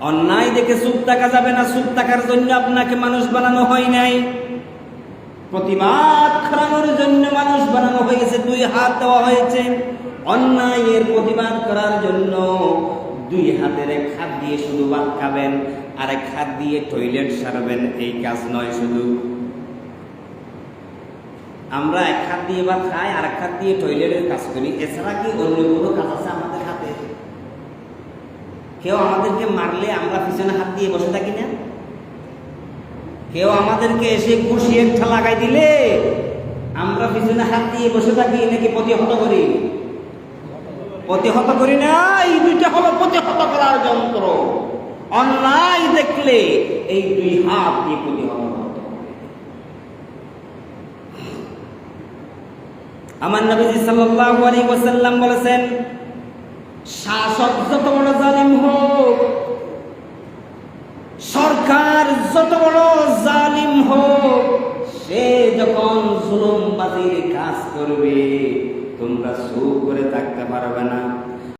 অন্যায় দেখে চুপ থাকা যাবে না। চুপ থাকার জন্য আপনাকে মানুষ বানানো হয় নাই, প্রতিবাদ করানোর জন্য মানুষ বানানো হয়েছে। 2 হাত দেওয়া হয়েছে অন্যায়ের প্রতিবাদ করার জন্য। 2 হাতের 1 হাত দিয়ে শুধু ভাত খাবেন, আর 1 হাত দিয়ে টয়লেট সারবেন, এই কাজ নয়। শুধু আমরা 1 হাত দিয়ে ভাত খাই, আর 1 হাত দিয়ে টয়লেটের কাজ করি। এছাড়া কি অন্য কোনো কাজ আছে আমাদের হাতে? কেউ আমাদেরকে মারলে আমরা পিছনে হাত দিয়ে বসে থাকি না? কেউ আমাদেরকে এসে ঘুষি একটা লাগাই দিলে আমরা পিছনে হাত দিয়ে বসে থাকি নাকি প্রতিহত করি? প্রতিহত করি না। এই 2টা হলো প্রতিহত করার যন্ত্র। অন্যায় দেখলে এই 2 হাত দিয়ে প্রতিহত করতে হবে। আমার নবীজি সাল্লাল্লাহু আলাইহি ওয়াসাল্লাম বলেছেন, শাসক যত বড় জালিম হোক, সরকার যত বড় জালিম হোক, সে যখন জুলুমবাজির কাজ করবে তোমরা চুপ করে থাকতে পারবে না।